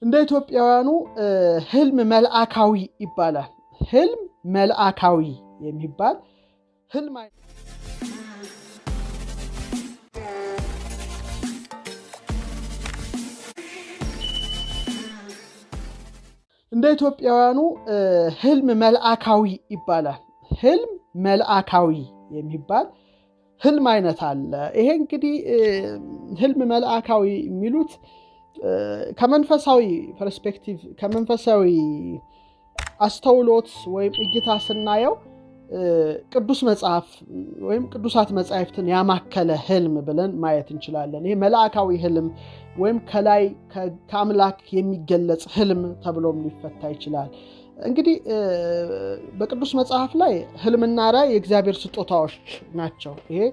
እንደ ኢትዮጵያውያኑ ህልም መልአካዊ ይባላል። ህልም መልአካዊ የሚባል ህልም እንደ ኢትዮጵያውያኑ ህልም መልአካዊ ይባላል። ህልም መልአካዊ የሚባል ህልም አይነት አለ። ይሄ እንግዲህ ህልም መልአካዊ የሚሉት ከመንፈሳዊ ፐርስፔክቲቭ ከመንፈሳዊ አስተውሎት ወይም እይታ ስናየው ቅዱስ መጽሐፍ ወይም ቅዱሳት መጻሕፍትን ያማከለ ህልም ብለን ማየት እንችላለን። ይሄ መልአካዊ ህልም ወይም ከላይ ከአምላክ የሚገለጽ ህልም ተብሎም ሊፈታ ይችላል። እንግዲህ በቅዱስ መጽሐፍ ላይ ህልምና ራእይ የእግዚአብሔር ስጦታዎች ናቸው። ይሄ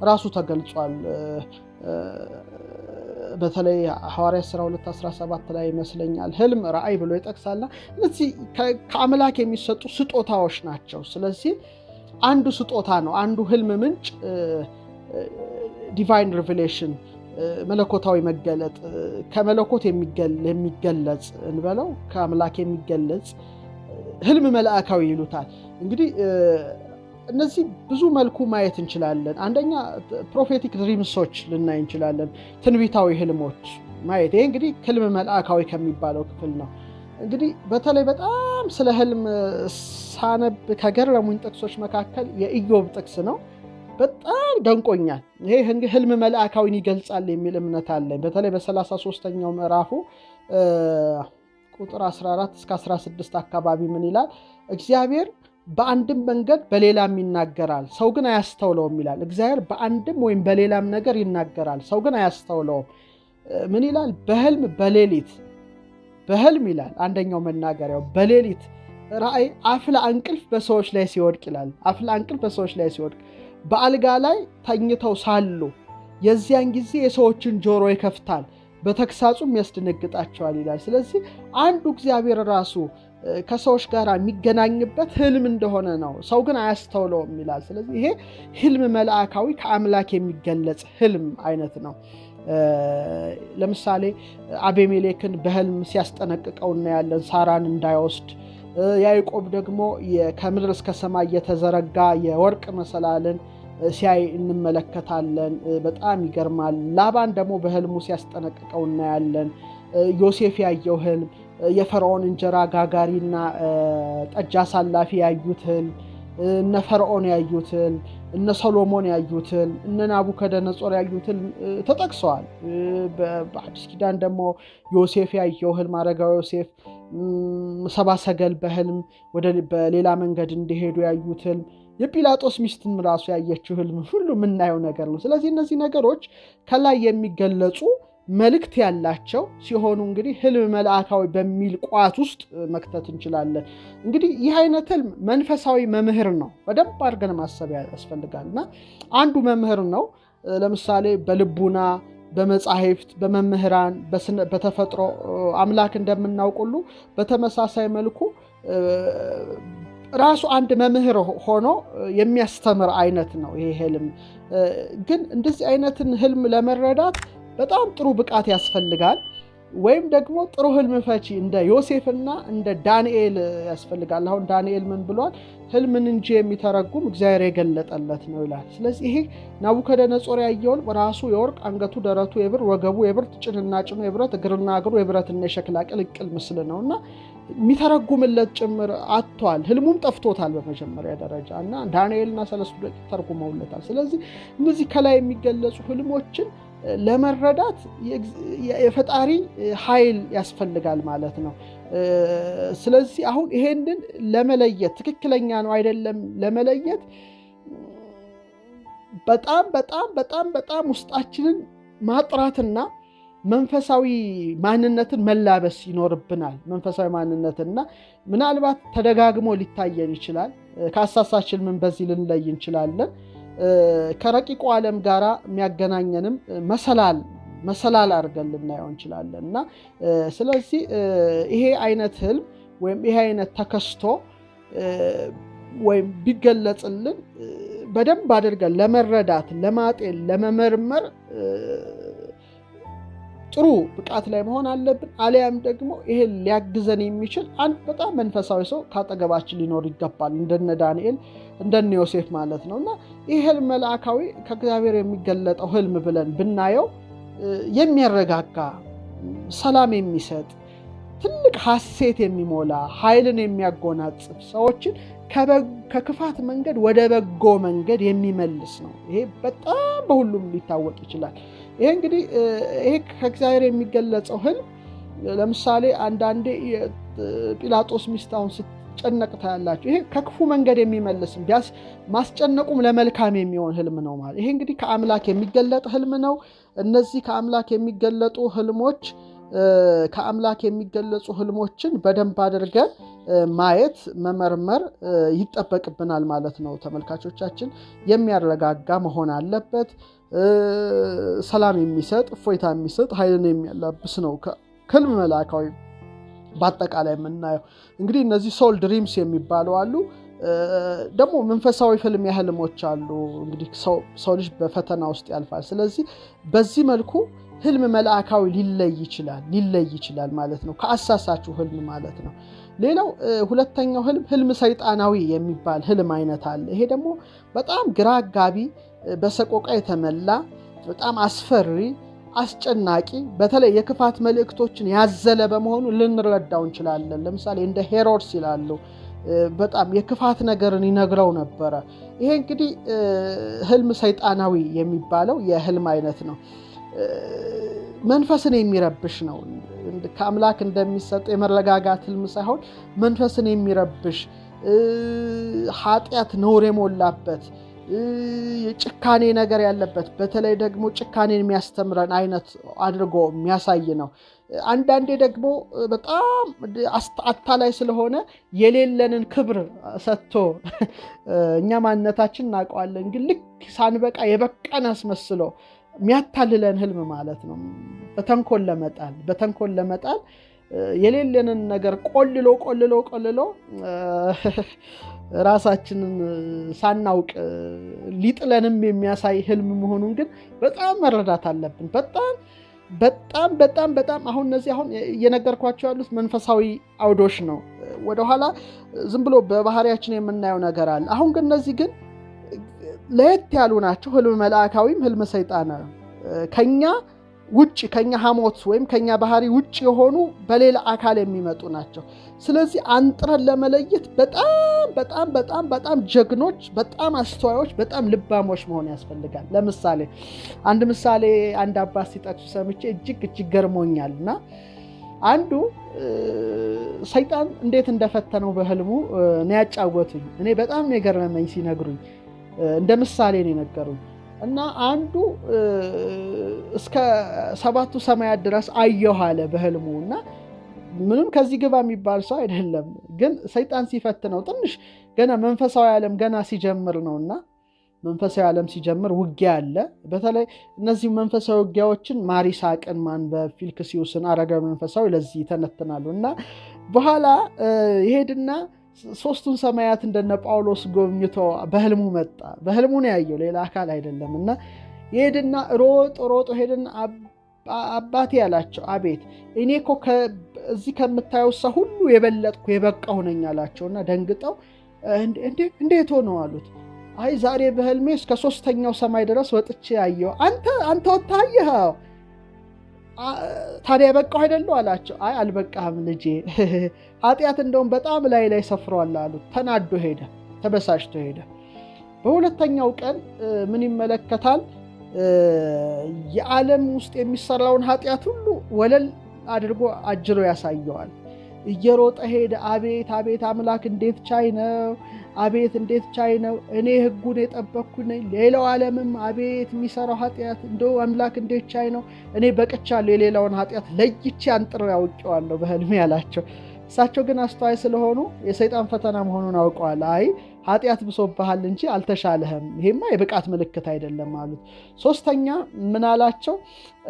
ራሱ ተገልጿል። በተለይ ሐዋርያት ሥራ 2:17 ላይ ይመስለኛል ህልም ራእይ ብሎ ይጠቅሳልና እነዚህ ከአምላክ የሚሰጡ ስጦታዎች ናቸው። ስለዚህ አንዱ ስጦታ ነው። አንዱ ህልም ምንጭ ዲቫይን ሪቨሌሽን መለኮታዊ መገለጥ ከመለኮት የሚገለጽ እንበለው ከአምላክ የሚገለጽ ህልም መልአካዊ ይሉታል። እንግዲህ እነዚህ ብዙ መልኩ ማየት እንችላለን። አንደኛ ፕሮፌቲክ ድሪምሶች ልናይ እንችላለን። ትንቢታዊ ህልሞች ማየት ይሄ እንግዲህ ህልም መልአካዊ ከሚባለው ክፍል ነው። እንግዲህ በተለይ በጣም ስለ ህልም ሳነብ ከገረሙኝ ጥቅሶች መካከል የኢዮብ ጥቅስ ነው። በጣም ደንቆኛል። ይሄ ህልም መልአካዊን ይገልጻል የሚል እምነት አለኝ። በተለይ በ33ኛው ምዕራፉ ቁጥር 14 እስከ 16 አካባቢ ምን ይላል? እግዚአብሔር በአንድም መንገድ በሌላም ይናገራል፣ ሰው ግን አያስተውለውም ይላል። እግዚአብሔር በአንድም ወይም በሌላም ነገር ይናገራል፣ ሰው ግን አያስተውለውም። ምን ይላል? በህልም በሌሊት በህልም ይላል አንደኛው መናገሪያው በሌሊት ራእይ አፍላ እንቅልፍ በሰዎች ላይ ሲወድቅ ይላል። አፍላ እንቅልፍ በሰዎች ላይ ሲወድቅ በአልጋ ላይ ተኝተው ሳሉ የዚያን ጊዜ የሰዎችን ጆሮ ይከፍታል፣ በተግሳጹም ያስደነግጣቸዋል ይላል። ስለዚህ አንዱ እግዚአብሔር ራሱ ከሰዎች ጋር የሚገናኝበት ህልም እንደሆነ ነው፣ ሰው ግን አያስተውለውም ይላል። ስለዚህ ይሄ ህልም መልአካዊ ከአምላክ የሚገለጽ ህልም አይነት ነው። ለምሳሌ አቤሜሌክን በህልም ሲያስጠነቅቀው እናያለን፣ ሳራን እንዳይወስድ። ያዕቆብ ደግሞ ከምድር እስከ ሰማይ የተዘረጋ የወርቅ መሰላልን ሲያይ እንመለከታለን። በጣም ይገርማል። ላባን ደግሞ በህልሙ ሲያስጠነቅቀው እናያለን። ዮሴፍ ያየው ህልም፣ የፈርዖን እንጀራ ጋጋሪና ጠጅ አሳላፊ ያዩት ህልም፣ እነ ፈርዖን ያዩት ህልም፣ እነ ሰሎሞን ያዩት ህልም፣ እነ ናቡከደነጾር ያዩት ህልም ተጠቅሰዋል። በአዲስ ኪዳን ደግሞ ዮሴፍ ያየው ህልም፣ አረጋዊ ዮሴፍ ሰብአ ሰገል በህልም በሌላ መንገድ እንዲሄዱ ያዩት ህልም፣ የጲላጦስ ሚስትም ራሱ ያየችው ህልም ሁሉ የምናየው ነገር ነው። ስለዚህ እነዚህ ነገሮች ከላይ የሚገለጹ መልእክት ያላቸው ሲሆኑ እንግዲህ ህልም መልአካዊ በሚል ቋት ውስጥ መክተት እንችላለን። እንግዲህ ይህ አይነት ህልም መንፈሳዊ መምህር ነው። በደንብ አድርገን ማሰብ ያስፈልጋልና አንዱ መምህር ነው። ለምሳሌ በልቡና በመጻሕፍት በመምህራን በተፈጥሮ አምላክ እንደምናውቅ ሁሉ በተመሳሳይ መልኩ ራሱ አንድ መምህር ሆኖ የሚያስተምር አይነት ነው ይሄ ህልም። ግን እንደዚህ አይነትን ህልም ለመረዳት በጣም ጥሩ ብቃት ያስፈልጋል። ወይም ደግሞ ጥሩ ህልም ፈቺ እንደ ዮሴፍና እንደ ዳንኤል ያስፈልጋል። አሁን ዳንኤል ምን ብሏል? ህልምን እንጂ የሚተረጉም እግዚአብሔር የገለጠለት ነው ይላል። ስለዚህ ይሄ ናቡከደነጾር ያየውን ራሱ የወርቅ አንገቱ ደረቱ የብር ወገቡ የብረት ጭንና ጭኑ የብረት እግርና እግሩ የብረትና የሸክላ ቅልቅል ምስል ነውና የሚተረጉምለት ጭምር አጥቷል። ህልሙም ጠፍቶታል በመጀመሪያ ደረጃ እና ዳንኤልና ሰለስቱ ደቂቅ ተርጉመውለታል። ስለዚህ እነዚህ ከላይ የሚገለጹ ህልሞችን ለመረዳት የፈጣሪ ኃይል ያስፈልጋል ማለት ነው። ስለዚህ አሁን ይሄንን ለመለየት ትክክለኛ ነው አይደለም ለመለየት በጣም በጣም በጣም በጣም ውስጣችንን ማጥራትና መንፈሳዊ ማንነትን መላበስ ይኖርብናል። መንፈሳዊ ማንነትና ምናልባት ተደጋግሞ ሊታየን ይችላል። ከአሳሳችን ምን በዚህ ልንለይ እንችላለን። ከረቂቁ ዓለም ጋር የሚያገናኘንም መሰላል አድርገን ልናየው እንችላለን እና ስለዚህ ይሄ አይነት ህልም ወይም ይሄ አይነት ተከስቶ ወይም ቢገለጽልን በደንብ አድርገን ለመረዳት፣ ለማጤን፣ ለመመርመር ጥሩ ብቃት ላይ መሆን አለብን። አሊያም ደግሞ ይሄን ሊያግዘን የሚችል አንድ በጣም መንፈሳዊ ሰው ካጠገባችን ሊኖር ይገባል። እንደነ ዳንኤል እንደነ ዮሴፍ ማለት ነው። እና ይህ ህልም መልአካዊ ከእግዚአብሔር የሚገለጠው ህልም ብለን ብናየው የሚያረጋጋ፣ ሰላም የሚሰጥ፣ ትልቅ ሐሴት የሚሞላ፣ ኃይልን የሚያጎናጽፍ፣ ሰዎችን ከክፋት መንገድ ወደ በጎ መንገድ የሚመልስ ነው። ይሄ በጣም በሁሉም ሊታወቅ ይችላል። ይሄ እንግዲህ ይሄ ከእግዚአብሔር የሚገለጸው ህልም ለምሳሌ አንዳንዴ ጲላጦስ ሚስት አሁን ስትጨነቅ ታያላችሁ። ይሄ ከክፉ መንገድ የሚመልስ ቢያስ ማስጨነቁም ለመልካም የሚሆን ህልም ነው ማለት። ይሄ እንግዲህ ከአምላክ የሚገለጥ ህልም ነው። እነዚህ ከአምላክ የሚገለጡ ህልሞች ከአምላክ የሚገለጹ ህልሞችን በደንብ አድርገን ማየት መመርመር ይጠበቅብናል ማለት ነው። ተመልካቾቻችን የሚያረጋጋ መሆን አለበት። ሰላም የሚሰጥ፣ እፎይታ የሚሰጥ፣ ኃይልን የሚያላብስ ነው ህልም መልአካዊ በአጠቃላይ የምናየው። እንግዲህ እነዚህ ሶል ድሪምስ የሚባሉ አሉ። ደግሞ መንፈሳዊ ህልም ህልሞች አሉ። እንግዲህ ሰው ልጅ በፈተና ውስጥ ያልፋል። ስለዚህ በዚህ መልኩ ህልም መልአካዊ ሊለይ ይችላል ማለት ነው፣ ከአሳሳችሁ ህልም ማለት ነው። ሌላው ሁለተኛው ህልም ሰይጣናዊ የሚባል ህልም አይነት አለ። ይሄ ደግሞ በጣም ግራ አጋቢ፣ በሰቆቃ የተመላ፣ በጣም አስፈሪ፣ አስጨናቂ፣ በተለይ የክፋት መልእክቶችን ያዘለ በመሆኑ ልንረዳው እንችላለን። ለምሳሌ እንደ ሄሮድስ ይላሉ፣ በጣም የክፋት ነገርን ይነግረው ነበረ። ይሄ እንግዲህ ህልም ሰይጣናዊ የሚባለው የህልም አይነት ነው። መንፈስን የሚረብሽ ነው። ከአምላክ እንደሚሰጥ የመረጋጋት ህልም ሳይሆን መንፈስን የሚረብሽ ኃጢአት፣ ነውር የሞላበት ጭካኔ ነገር ያለበት፣ በተለይ ደግሞ ጭካኔን የሚያስተምረን አይነት አድርጎ የሚያሳይ ነው። አንዳንዴ ደግሞ በጣም አታላይ ስለሆነ የሌለንን ክብር ሰጥቶ እኛ ማንነታችን እናውቀዋለን፣ ግን ልክ ሳንበቃ የበቃን አስመስሎ የሚያታልለን ህልም ማለት ነው። በተንኮል ለመጣል የሌለንን ነገር ቆልሎ ራሳችንን ሳናውቅ ሊጥለንም የሚያሳይ ህልም መሆኑን ግን በጣም መረዳት አለብን። በጣም አሁን እነዚህ አሁን እየነገርኳቸው ያሉት መንፈሳዊ አውዶች ነው። ወደኋላ ዝም ብሎ በባህሪያችን የምናየው ነገር አለ። አሁን ግን እነዚህ ግን ለየት ያሉ ናቸው። ህልም መልአካዊም ህልም ሰይጣናዊ ከኛ ውጭ፣ ከኛ ሐሞት ወይም ከኛ ባህሪ ውጭ የሆኑ በሌላ አካል የሚመጡ ናቸው። ስለዚህ አንጥረን ለመለየት በጣም ጀግኖች፣ በጣም አስተዋዮች፣ በጣም ልባሞች መሆን ያስፈልጋል። ለምሳሌ አንድ አባት ሲጠቅሱ ሰምቼ እጅግ ገርሞኛል። እና አንዱ ሰይጣን እንዴት እንደፈተነው በህልሙ ነው ያጫወቱኝ። እኔ በጣም ነው የገረመኝ ሲነግሩኝ፣ እንደ ምሳሌ ነው የነገሩኝ። እና አንዱ እስከ 7ቱ ሰማያት ድረስ አየሁ አለ በህልሙ። እና ምንም ከዚህ ግባ የሚባል ሰው አይደለም፣ ግን ሰይጣን ሲፈትነው ትንሽ ገና መንፈሳዊ ዓለም ገና ሲጀምር ነውና፣ መንፈሳዊ ዓለም ሲጀምር ውጊያ አለ። በተለይ እነዚህ መንፈሳዊ ውጊያዎችን ማሪሳቅን ማንበብ፣ ፊልክስዩስን፣ አረጋዊ መንፈሳዊ ለዚህ ይተነትናሉ። እና በኋላ ይሄድና 3ቱን ሰማያት እንደነ ጳውሎስ ጎብኝቶ በህልሙ መጣ። በህልሙ ነው ያየው፣ ሌላ አካል አይደለም። እና ይሄድና ሮጦ ሄድና አባቴ ያላቸው፣ አቤት እኔ እኮ እዚህ ከምታየው ሰው ሁሉ የበለጥኩ የበቃሁ ነኝ አላቸውና ደንግጠው እንዴት ሆነው አሉት። አይ ዛሬ በህልሜ እስከ 3ኛው ሰማይ ድረስ ወጥቼ ያየው። አንተ ወጣየኸው ታዲያ የበቃሁ አይደለሁ አላቸው። አይ አልበቃህም ልጄ፣ ኃጢአት እንደውም በጣም ላይ ሰፍሯል አሉት። ተናዶ ሄደ፣ ተበሳጭቶ ሄደ። በሁለተኛው ቀን ምን ይመለከታል? የዓለም ውስጥ የሚሰራውን ኃጢአት ሁሉ ወለል አድርጎ አጅሮ ያሳየዋል። እየሮጠ ሄደ። አቤት አምላክ እንዴት ቻይ ነው! አቤት እንዴት ቻይ ነው! እኔ ህጉን የጠበቅኩ ነኝ፣ ሌላው ዓለምም አቤት የሚሰራው ኃጢአት እንደው አምላክ እንዴት ቻይ ነው! እኔ በቅቻለሁ፣ የሌላውን ኃጢአት ለይቼ አንጥሬ አውቄዋለሁ በህልሜ ያላቸው። እሳቸው ግን አስተዋይ ስለሆኑ የሰይጣን ፈተና መሆኑን አውቀዋል። አይ ኃጢአት ብሶብሃል እንጂ አልተሻለህም፣ ይሄማ የብቃት ምልክት አይደለም አሉት። 3ኛ ምን አላቸው?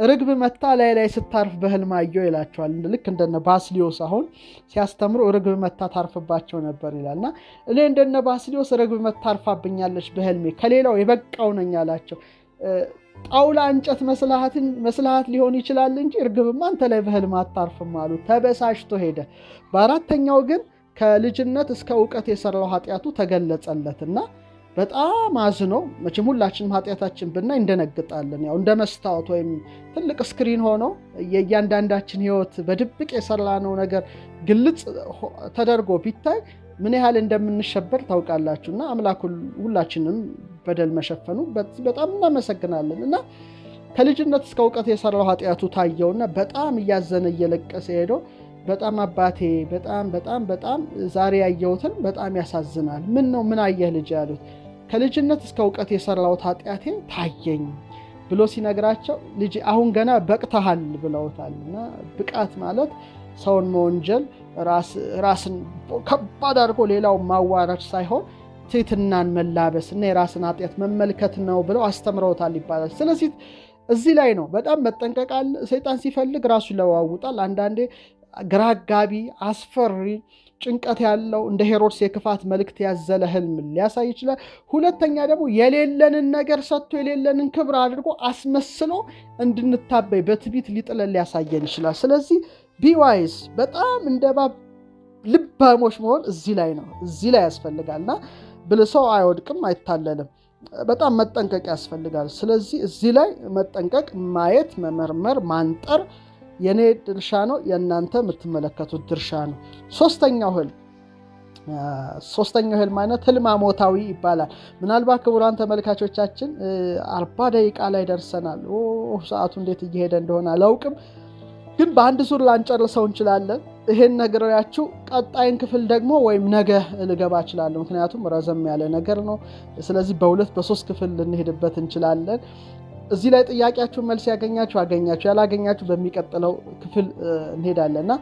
ርግብ መታ ላይ ስታርፍ በህልም አየሁ ይላቸዋል። ልክ እንደነ ባስሊዮስ አሁን ሲያስተምሩ ርግብ መታ ታርፍባቸው ነበር ይላልና እኔ እንደነ ባስሊዮስ ርግብ መታ ታርፋብኛለች በህልሜ፣ ከሌላው የበቃው ነኝ አላቸው። ጣውላ እንጨት መስልሃት ሊሆን ይችላል እንጂ እርግብማ አንተ ላይ በህልም አታርፍም አሉ። ተበሳሽቶ ሄደ። በአራተኛው ግን ከልጅነት እስከ እውቀት የሰራው ኃጢአቱ ተገለጸለትና በጣም አዝኖ፣ መቼም ሁላችንም ኃጢአታችን ብናይ እንደነግጣለን። ያው እንደ መስታወት ወይም ትልቅ ስክሪን ሆኖ የእያንዳንዳችን ህይወት በድብቅ የሰራነው ነገር ግልጽ ተደርጎ ቢታይ ምን ያህል እንደምንሸበር ታውቃላችሁና አምላክ ሁላችንም በደል መሸፈኑ በጣም እናመሰግናለን። እና ከልጅነት እስከ እውቀት የሰራው ኃጢአቱ ታየውና በጣም እያዘነ እየለቀሰ ሄዶ በጣም አባቴ በጣም ዛሬ ያየሁትን በጣም ያሳዝናል። ምን አየህ ልጅ ያሉት። ከልጅነት እስከ እውቀት የሰራሁት ኃጢአቴ ታየኝ ብሎ ሲነግራቸው ልጅ አሁን ገና በቅተሃል ብለውታልና ብቃት ማለት ሰውን መወንጀል ራስን ከባድ አድርጎ ሌላው ማዋረድ ሳይሆን ትህትናን መላበስ እና የራስን ኃጢአት መመልከት ነው ብለው አስተምረውታል ይባላል። ስለዚህ እዚህ ላይ ነው በጣም መጠንቀቅ አለ። ሰይጣን ሲፈልግ ራሱ ይለዋውጣል። አንዳንዴ ግራ አጋቢ፣ አስፈሪ፣ ጭንቀት ያለው እንደ ሄሮድስ የክፋት መልእክት ያዘለ ህልም ሊያሳይ ይችላል። ሁለተኛ ደግሞ የሌለንን ነገር ሰጥቶ የሌለንን ክብር አድርጎ አስመስሎ እንድንታበይ በትዕቢት ሊጥለን ሊያሳየን ይችላል። ስለዚህ ቢዋይስ በጣም እንደ እባብ ልባሞች መሆን እዚህ ላይ ነው፣ እዚህ ላይ ያስፈልጋልና ብልሰው አይወድቅም አይታለልም። በጣም መጠንቀቅ ያስፈልጋል። ስለዚህ እዚህ ላይ መጠንቀቅ፣ ማየት፣ መመርመር፣ ማንጠር የኔ ድርሻ ነው፣ የእናንተ የምትመለከቱት ድርሻ ነው። ሶስተኛው ህልም አይነት ህልም አሞታዊ ይባላል። ምናልባት ክቡራን ተመልካቾቻችን 40 ደቂቃ ላይ ደርሰናል። ሰዓቱ እንዴት እየሄደ እንደሆነ አላውቅም፣ ግን በአንድ ዙር ላንጨርሰው እንችላለን። ይሄን ነግሬያችሁ ቀጣይን ክፍል ደግሞ ወይም ነገ ልገባ እችላለሁ፣ ምክንያቱም ረዘም ያለ ነገር ነው። ስለዚህ በ2-3 ክፍል ልንሄድበት እንችላለን። እዚህ ላይ ጥያቄያችሁን መልስ ያገኛችሁ ያላገኛችሁ በሚቀጥለው ክፍል እንሄዳለንና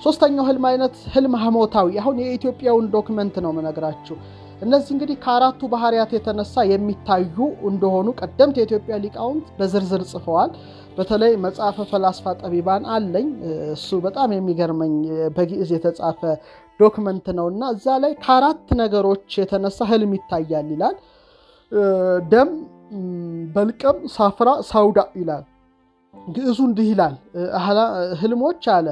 ሶስተኛው ህልም አይነት ህልም ሐሞታዊ። አሁን የኢትዮጵያውን ዶክመንት ነው መነግራችሁ። እነዚህ እንግዲህ ከአራቱ ባህሪያት የተነሳ የሚታዩ እንደሆኑ ቀደምት የኢትዮጵያ ሊቃውንት በዝርዝር ጽፈዋል። በተለይ መጽሐፈ ፈላስፋ ጠቢባን አለኝ፣ እሱ በጣም የሚገርመኝ በግዕዝ የተጻፈ ዶክመንት ነውና እዛ ላይ ከአራት ነገሮች የተነሳ ህልም ይታያል ይላል። ደም፣ በልቀም፣ ሳፍራ፣ ሳውዳ ይላል። ግዕዙ እንዲህ ይላል። ህልሞች አለ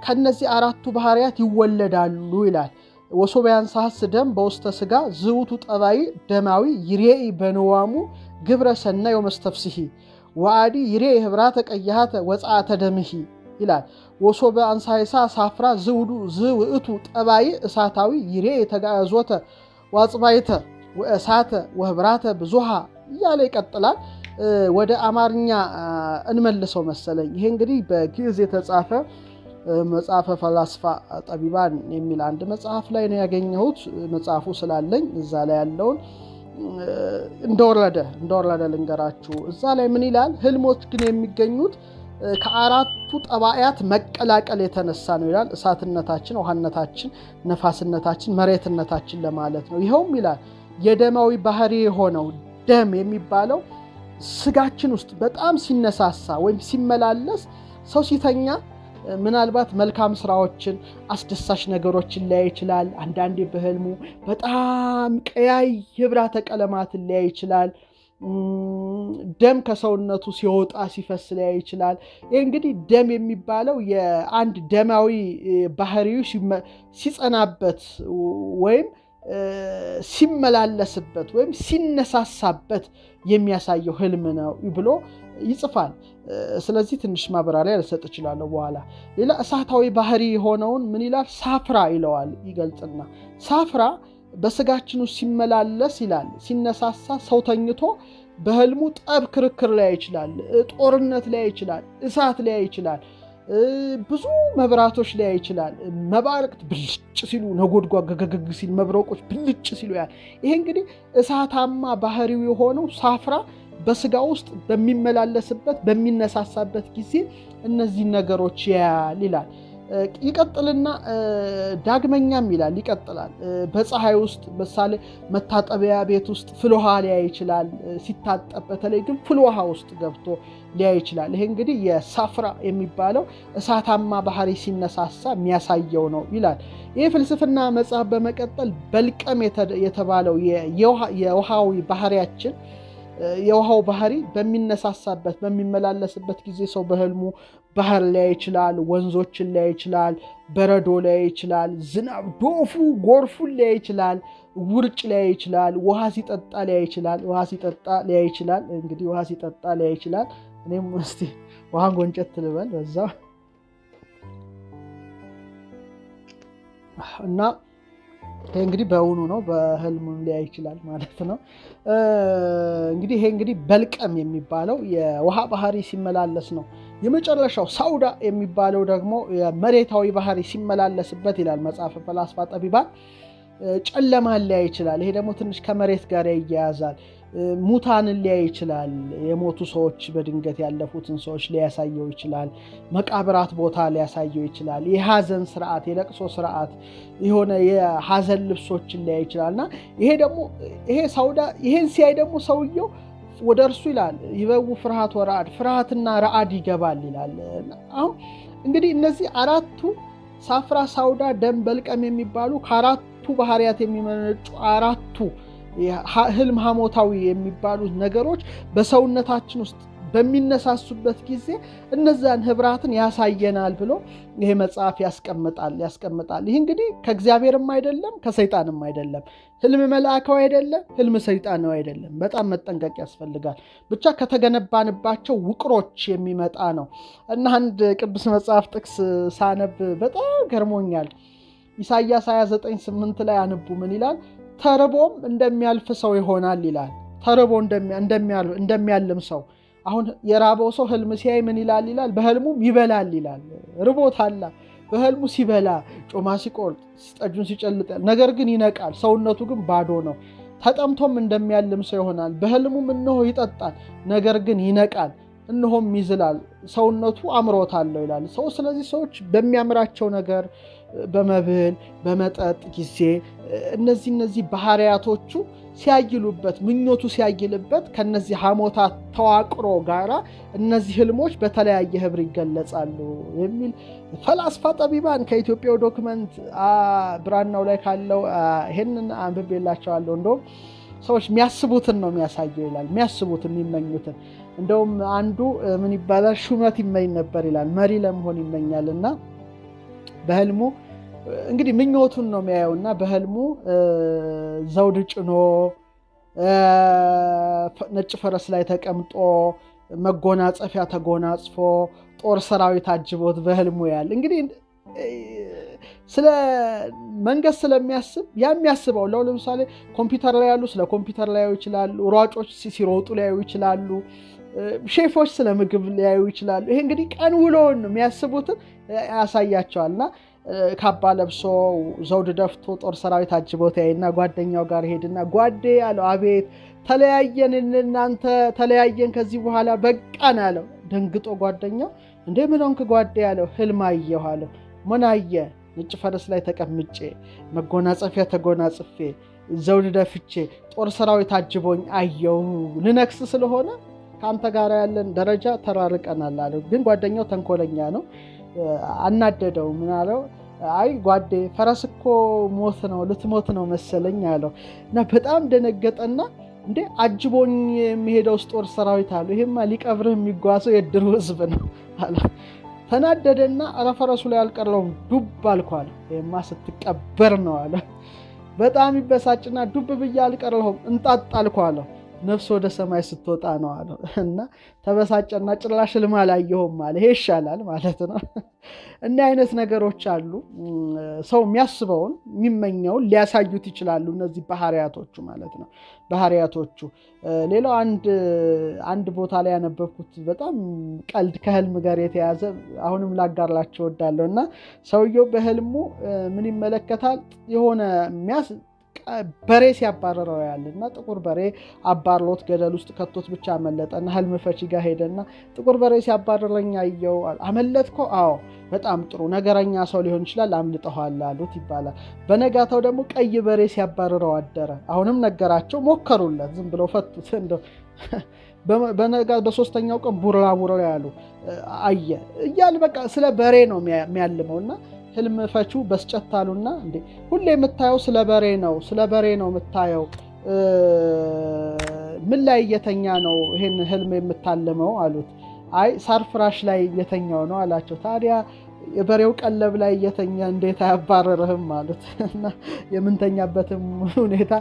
ከነዚህ አራቱ ባህሪያት ይወለዳሉ ይላል። ወሶበያን ሳህስ ደም በውስተ ስጋ ዝውቱ ጠባይ ደማዊ ይሬኢ በንዋሙ ግብረ ሰናይ ወመስተፍስሂ ወአዲ ይሬኢ ህብራተ ቀያሃተ ወጻአተ ደምሂ ይላል። ወሶበ አንሳይሳ ሳፍራ ዝውቱ ጠባይ እሳታዊ ይሬኢ ተጋዞተ ዋጽባይተ ወእሳተ ወህብራተ ብዙሃ እያለ ይቀጥላል። ወደ አማርኛ እንመልሰው መሰለኝ። ይሄ እንግዲህ በግዕዝ የተጻፈ መጽሐፈ ፈላስፋ ጠቢባን የሚል አንድ መጽሐፍ ላይ ነው ያገኘሁት። መጽሐፉ ስላለኝ እዛ ላይ ያለውን እንደወረደ ልንገራችሁ። እዛ ላይ ምን ይላል? ህልሞች ግን የሚገኙት ከአራቱ ጠባያት መቀላቀል የተነሳ ነው ይላል። እሳትነታችን፣ ውሃነታችን፣ ነፋስነታችን፣ መሬትነታችን ለማለት ነው። ይኸውም ይላል የደማዊ ባህሪ የሆነው ደም የሚባለው ስጋችን ውስጥ በጣም ሲነሳሳ ወይም ሲመላለስ ሰው ሲተኛ ምናልባት መልካም ስራዎችን፣ አስደሳች ነገሮችን ሊያይ ይችላል። አንዳንዴ በህልሙ በጣም ቀያይ ህብራተ ቀለማትን ሊያይ ይችላል። ደም ከሰውነቱ ሲወጣ ሲፈስ ሊያይ ይችላል። ይህ እንግዲህ ደም የሚባለው የአንድ ደማዊ ባህሪው ሲጸናበት ወይም ሲመላለስበት ወይም ሲነሳሳበት የሚያሳየው ህልም ነው ብሎ ይጽፋል። ስለዚህ ትንሽ ማብራሪያ ልሰጥ እችላለሁ በኋላ። ሌላ እሳታዊ ባህሪ የሆነውን ምን ይላል? ሳፍራ ይለዋል ይገልጽና፣ ሳፍራ በስጋችን ውስጥ ሲመላለስ ይላል ሲነሳሳ ሰው ተኝቶ በህልሙ ጠብ ክርክር ላይ ይችላል፣ ጦርነት ላይ ይችላል፣ እሳት ላይ ይችላል፣ ብዙ መብራቶች ላይ ይችላል። መባረቅት ብልጭ ሲሉ፣ ነጎድጓድ ገገግ ሲል፣ መብረቆች ብልጭ ሲሉ ያል። ይሄ እንግዲህ እሳታማ ባህሪው የሆነው ሳፍራ በስጋ ውስጥ በሚመላለስበት በሚነሳሳበት ጊዜ እነዚህ ነገሮች ያያል ይላል። ይቀጥልና ዳግመኛም ይላል ይቀጥላል። በፀሐይ ውስጥ ምሳሌ መታጠቢያ ቤት ውስጥ ፍልውሃ ሊያይ ይችላል። ሲታጠብ በተለይ ግን ፍልውሃ ውስጥ ገብቶ ሊያይ ይችላል። ይሄ እንግዲህ የሳፍራ የሚባለው እሳታማ ባህሪ ሲነሳሳ የሚያሳየው ነው ይላል። ይህ ፍልስፍና መጽሐፍ በመቀጠል በልቀም የተባለው የውሃዊ ባህሪያችን የውሃው ባህሪ በሚነሳሳበት በሚመላለስበት ጊዜ ሰው በህልሙ ባህር ላይ ይችላል፣ ወንዞችን ላይ ይችላል፣ በረዶ ላይ ይችላል፣ ዝናብ ዶፉ ጎርፉን ላይ ይችላል፣ ውርጭ ላይ ይችላል፣ ውሃ ሲጠጣ ላይ ይችላል። እንግዲህ ውሃ ሲጠጣ ላይ ይችላል። እኔም እስቲ ውሃን ጎንጨት ልበል በዛው እና ይሄ እንግዲህ በእውኑ ነው፣ በህልሙም ሊያይ ይችላል ማለት ነው። እንግዲህ ይሄ እንግዲህ በልቀም የሚባለው የውሃ ባህሪ ሲመላለስ ነው። የመጨረሻው ሳውዳ የሚባለው ደግሞ የመሬታዊ ባህሪ ሲመላለስበት ይላል መጽሐፈ ፈላስፋ ጠቢባን፣ ጨለማን ሊያይ ይችላል። ይሄ ደግሞ ትንሽ ከመሬት ጋር ይያያዛል። ሙታንን ሊያይ ይችላል። የሞቱ ሰዎች በድንገት ያለፉትን ሰዎች ሊያሳየው ይችላል። መቃብራት ቦታ ሊያሳየው ይችላል። የሐዘን ስርዓት፣ የለቅሶ ስርዓት፣ የሆነ የሐዘን ልብሶችን ሊያይ ይችላልና ይሄ ሳውዳ ይሄን ሲያይ ደግሞ ሰውየው ወደ እርሱ ይላል ይበው ፍርሃት ወራድ፣ ፍርሃትና ረአድ ይገባል ይላል። አሁን እንግዲህ እነዚህ አራቱ ሳፍራ፣ ሳውዳ፣ ደም፣ በልቀም የሚባሉ ከአራቱ ባህሪያት የሚመነጩ አራቱ ህልም ሐሞታዊ የሚባሉት ነገሮች በሰውነታችን ውስጥ በሚነሳሱበት ጊዜ እነዛን ህብራትን ያሳየናል ብሎ ይሄ መጽሐፍ ያስቀምጣል። ይህ እንግዲህ ከእግዚአብሔርም አይደለም ከሰይጣንም አይደለም። ህልም መልአካዊ አይደለም፣ ህልም ሰይጣናዊ አይደለም። በጣም መጠንቀቅ ያስፈልጋል። ብቻ ከተገነባንባቸው ውቅሮች የሚመጣ ነው እና አንድ ቅዱስ መጽሐፍ ጥቅስ ሳነብ በጣም ገርሞኛል። ኢሳይያስ 29:8 ላይ አንቡ ምን ይላል? ተርቦም እንደሚያልፍ ሰው ይሆናል ይላል። ተርቦ እንደሚያልም ሰው። አሁን የራበው ሰው ህልም ሲያይ ምን ይላል? በህልሙም ይበላል ይላል። ርቦታል። በህልሙ ሲበላ፣ ጮማ ሲቆርጥ፣ ጠጁን ሲጨልጥ፣ ነገር ግን ይነቃል። ሰውነቱ ግን ባዶ ነው። ተጠምቶም እንደሚያልም ሰው ይሆናል። በህልሙም እነሆ ይጠጣል፣ ነገር ግን ይነቃል፣ እነሆም ይዝላል፣ ሰውነቱ አምሮታል ይላል። ስለዚህ ሰዎች በሚያምራቸው ነገር በመብል በመጠጥ ጊዜ እነዚህ ባህሪያቶቹ ሲያይሉበት፣ ምኞቱ ሲያይልበት ከነዚህ ሐሞታት ተዋቅሮ ጋራ እነዚህ ህልሞች በተለያየ ህብር ይገለጻሉ የሚል ፈላስፋ ጠቢባን ከኢትዮጵያው ዶክመንት ብራናው ላይ ካለው ይሄንን አንብቤላቸዋለሁ። እንደውም ሰዎች የሚያስቡትን ነው የሚያሳየው ይላል። የሚያስቡትን የሚመኙትን። እንደውም አንዱ ምን ይባላል? ሹመት ይመኝ ነበር ይላል። መሪ ለመሆን ይመኛልና በህልሙ እንግዲህ ምኞቱን ነው የሚያየውና በህልሙ ዘውድ ጭኖ ነጭ ፈረስ ላይ ተቀምጦ መጎናጸፊያ ተጎናጽፎ ጦር ሰራዊት አጅቦት በህልሙ ያለ እንግዲህ ስለ መንግስት ስለሚያስብ የሚያስበው ለምሳሌ ኮምፒውተር ላይ ያሉ ስለ ኮምፒውተር ላይ ይችላሉ። ሯጮች ሲሮጡ ላይ ይችላሉ። ሼፎች ስለ ምግብ ሊያዩ ይችላሉ። ይሄ እንግዲህ ቀን ውሎውን የሚያስቡትን ያሳያቸዋልና ካባ ለብሶ ዘውድ ደፍቶ ጦር ሰራዊት አጅቦት ያይና ጓደኛው ጋር ሄድና ጓዴ አለው። አቤት ተለያየን፣ እናንተ ተለያየን፣ ከዚህ በኋላ በቃን አለው። ደንግጦ ጓደኛው እንዴ ምን ሆንክ ጓዴ አለው። ህልም አየሁ አለው። ምን አየ? ነጭ ፈረስ ላይ ተቀምጬ መጎናጸፊያ ተጎናጽፌ ዘውድ ደፍቼ ጦር ሰራዊት አጅቦኝ አየሁ። ልነክስ ስለሆነ ከአንተ ጋር ያለን ደረጃ ተራርቀናል አለው። ግን ጓደኛው ተንኮለኛ ነው። አናደደው። ምን አለው? አይ ጓዴ ፈረስ እኮ ሞት ነው፣ ልትሞት ነው መሰለኝ አለው። እና በጣም ደነገጠና እንዴ አጅቦኝ የሚሄደው ጦር ሰራዊት አለው። ይሄማ ሊቀብርህ የሚጓዘው የድሩ ህዝብ ነው አለ። ተናደደና አረ ፈረሱ ላይ አልቀረውም ዱብ አልኳለ። ይሄማ ስትቀበር ነው አለ። በጣም ይበሳጭና ዱብ ብዬ አልቀረውም እንጣጥ አልኳለ። ነፍስ ወደ ሰማይ ስትወጣ ነው አለ። እና ተበሳጨና ጭራሽ ህልም አላየሁም አለ። ይሄ ይሻላል ማለት ነው። እና አይነት ነገሮች አሉ። ሰው የሚያስበውን የሚመኘውን ሊያሳዩት ይችላሉ። እነዚህ ባህሪያቶቹ ማለት ነው። ባህሪያቶቹ ሌላው አንድ ቦታ ላይ ያነበብኩት በጣም ቀልድ ከህልም ጋር የተያዘ አሁንም ላጋራላችሁ እወዳለሁ። እና ሰውየው በህልሙ ምን ይመለከታል? የሆነ በሬ ሲያባረረው ያለና ጥቁር በሬ አባርሎት ገደል ውስጥ ከቶት ብቻ አመለጠና ህልም ፈቺ ጋር ሄደና ጥቁር በሬ ሲያባረረኝ አየው። አመለጥከው? አዎ። በጣም ጥሩ ነገረኛ ሰው ሊሆን ይችላል፣ አምልጠዋል አሉት ይባላል። በነጋታው ደግሞ ቀይ በሬ ሲያባረረው አደረ። አሁንም ነገራቸው፣ ሞከሩለት፣ ዝም ብለው ፈቱት። እንደው በሶስተኛው ቀን ቡራቡራ ያሉ አየ እያል በቃ ስለ በሬ ነው የሚያልመውና ህልም ፈቹ በስጨታሉና እንዴ ሁሌ የምታየው ስለ በሬ ነው የምታየው ምን ላይ እየተኛ ነው ይሄን ህልም የምታልመው አሉት። አይ ሳር ፍራሽ ላይ እየተኛው ነው አላቸው። ታዲያ የበሬው ቀለብ ላይ እየተኛ እንዴት አያባረርህም አሉት። እና የምንተኛበትም ሁኔታ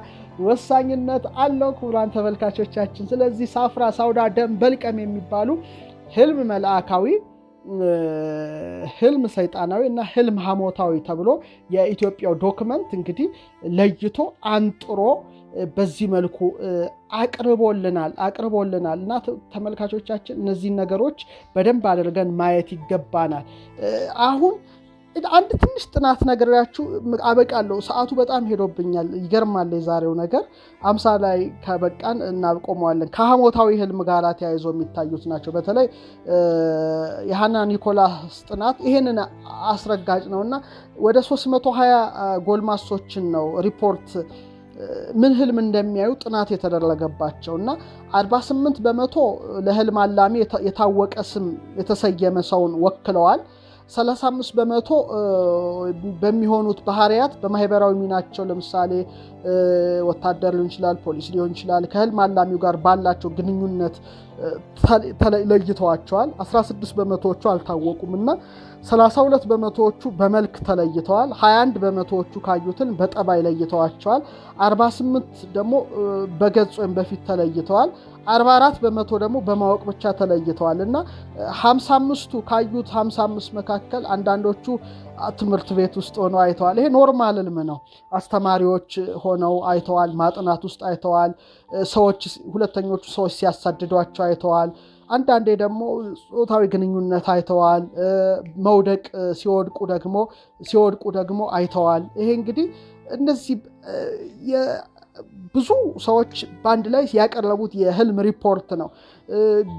ወሳኝነት አለው ክቡራን ተመልካቾቻችን። ስለዚህ ሳፍራ፣ ሳውዳ፣ ደም በልቀም የሚባሉ ህልም መልአካዊ፣ ህልም ሰይጣናዊ እና ህልም ሐሞታዊ ተብሎ የኢትዮጵያው ዶክመንት እንግዲህ ለይቶ አንጥሮ በዚህ መልኩ አቅርቦልናል እና ተመልካቾቻችን እነዚህን ነገሮች በደንብ አድርገን ማየት ይገባናል። አሁን አንድ ትንሽ ጥናት ነግሬያችሁ አበቃለሁ። ሰዓቱ በጣም ሄዶብኛል። ይገርማል። የዛሬው ነገር 50 ላይ ከበቃን እናቆመዋለን። ከሐሞታዊ ህልም ጋር ተያይዞ የሚታዩት ናቸው። በተለይ የሃና ኒኮላስ ጥናት ይሄንን አስረጋጭ ነውና ወደ 320 ጎልማሶችን ነው ሪፖርት ምን ህልም እንደሚያዩ ጥናት የተደረገባቸው እና 48 በመቶ ለህልም አላሚ የታወቀ ስም የተሰየመ ሰውን ወክለዋል። 35 በመቶ በሚሆኑት ባህሪያት በማህበራዊ ሚናቸው ለምሳሌ ወታደር ሊሆን ይችላል፣ ፖሊስ ሊሆን ይችላል፣ ከህልም አላሚው ጋር ባላቸው ግንኙነት ለይተዋቸዋል። 16 በመቶዎቹ አልታወቁም እና 32 በመቶዎቹ በመልክ ተለይተዋል። 21 በመቶዎቹ ካዩትን በጠባይ ለይተዋቸዋል። 48 ደግሞ በገጽ ወይም በፊት ተለይተዋል። 44 በመቶ ደግሞ በማወቅ ብቻ ተለይተዋል እና 55ቱ ካዩት 55 መካከል አንዳንዶቹ ትምህርት ቤት ውስጥ ሆነው አይተዋል። ይሄ ኖርማል ህልም ነው። አስተማሪዎች ሆነው አይተዋል። ማጥናት ውስጥ አይተዋል። ሁለተኞቹ ሰዎች ሲያሳድዷቸው አይተዋል። አንዳንዴ ደግሞ ጾታዊ ግንኙነት አይተዋል። መውደቅ ሲወድቁ ደግሞ አይተዋል። ይሄ እንግዲህ እነዚህ ብዙ ሰዎች በአንድ ላይ ያቀረቡት የህልም ሪፖርት ነው።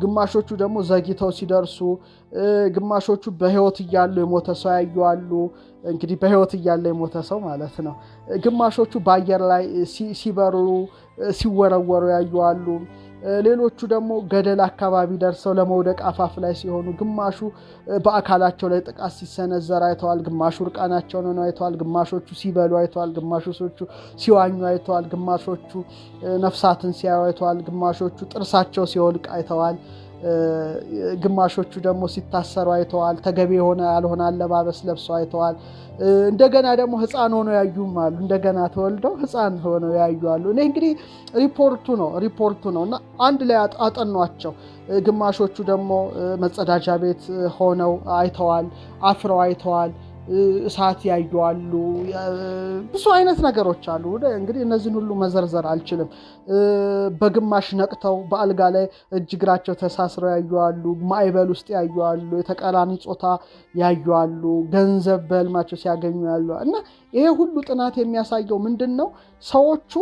ግማሾቹ ደግሞ ዘግይተው ሲደርሱ፣ ግማሾቹ በህይወት እያሉ የሞተ ሰው ያዩዋሉ። እንግዲህ በህይወት እያለ የሞተ ሰው ማለት ነው። ግማሾቹ በአየር ላይ ሲበሩ ሲወረወሩ ያዩዋሉ። ሌሎቹ ደግሞ ገደል አካባቢ ደርሰው ለመውደቅ አፋፍ ላይ ሲሆኑ፣ ግማሹ በአካላቸው ላይ ጥቃት ሲሰነዘር አይተዋል። ግማሹ እርቃናቸውን ሆነው አይተዋል። ግማሾቹ ሲበሉ አይተዋል። ግማሾቹ ሲዋኙ አይተዋል። ግማሾቹ ነፍሳትን ሲያዩ አይተዋል። ግማሾቹ ጥርሳቸው ሲወልቅ አይተዋል። ግማሾቹ ደግሞ ሲታሰሩ አይተዋል። ተገቢ የሆነ ያልሆነ አለባበስ ለብሰው አይተዋል። እንደገና ደግሞ ህፃን ሆነው ያዩም አሉ። እንደገና ተወልደው ህፃን ሆነው ያዩ አሉ። እኔ እንግዲህ ሪፖርቱ ነው እና አንድ ላይ አጠኗቸው። ግማሾቹ ደግሞ መጸዳጃ ቤት ሆነው አይተዋል። አፍረው አይተዋል። እሳት ያዩዋሉ። ብዙ አይነት ነገሮች አሉ። እንግዲህ እነዚህን ሁሉ መዘርዘር አልችልም። በግማሽ ነቅተው በአልጋ ላይ እጅ እግራቸው ተሳስረው ያዩዋሉ። ማዕበል ውስጥ ያዩዋሉ። የተቃራኒ ጾታ ያዩዋሉ። ገንዘብ በህልማቸው ሲያገኙ ያሉ እና ይሄ ሁሉ ጥናት የሚያሳየው ምንድን ነው? ሰዎቹ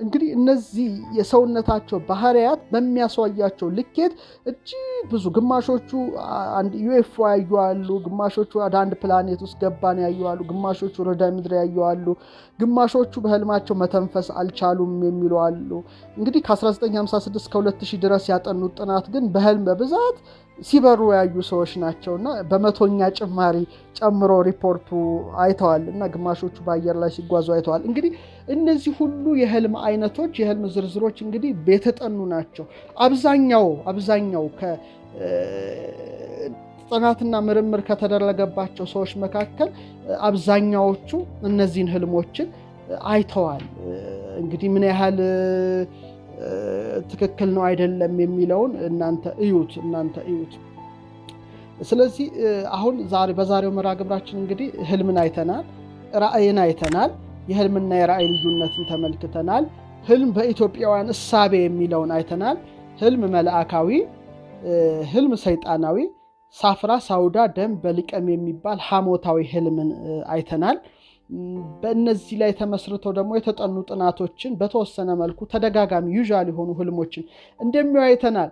እንግዲህ እነዚህ የሰውነታቸው ባህሪያት በሚያሳያቸው ልኬት እጅግ ብዙ፣ ግማሾቹ ዩኤፍኦ ያዩዋሉ። ግማሾቹ ወደ አንድ ፕላኔት ውስጥ ገባን ያዩዋሉ። ግማሾቹ ወደ ምድር ያዩዋሉ። ግማሾቹ በህልማቸው መተንፈስ አልቻሉም የሚሉ አሉ። እንግዲህ ከ1956 እስከ 2000 ድረስ ያጠኑት ጥናት ግን በህልም በብዛት ሲበሩ ያዩ ሰዎች ናቸውና በመቶኛ ጭማሪ ጨምሮ ሪፖርቱ አይተዋል እና ግማሾቹ በአየር ላይ ሲጓዙ አይተዋል። እንግዲህ እነዚህ ሁሉ የህልም አይነቶች፣ የህልም ዝርዝሮች እንግዲህ የተጠኑ ናቸው። አብዛኛው ጥናትና ምርምር ከተደረገባቸው ሰዎች መካከል አብዛኛዎቹ እነዚህን ህልሞችን አይተዋል። እንግዲህ ምን ያህል ትክክል ነው አይደለም የሚለውን እናንተ እዩት። ስለዚህ አሁን በዛሬው መርሃ ግብራችን እንግዲህ ህልምን አይተናል፣ ራእይን አይተናል፣ የህልምና የራእይ ልዩነትን ተመልክተናል። ህልም በኢትዮጵያውያን እሳቤ የሚለውን አይተናል። ህልም መልአካዊ፣ ህልም ሰይጣናዊ፣ ሳፍራ፣ ሳውዳ፣ ደም በልቀም የሚባል ሐሞታዊ ህልምን አይተናል። በእነዚህ ላይ ተመስርተው ደግሞ የተጠኑ ጥናቶችን በተወሰነ መልኩ ተደጋጋሚ ዩዥዋል የሆኑ ህልሞችን እንደሚያዩ አይተናል።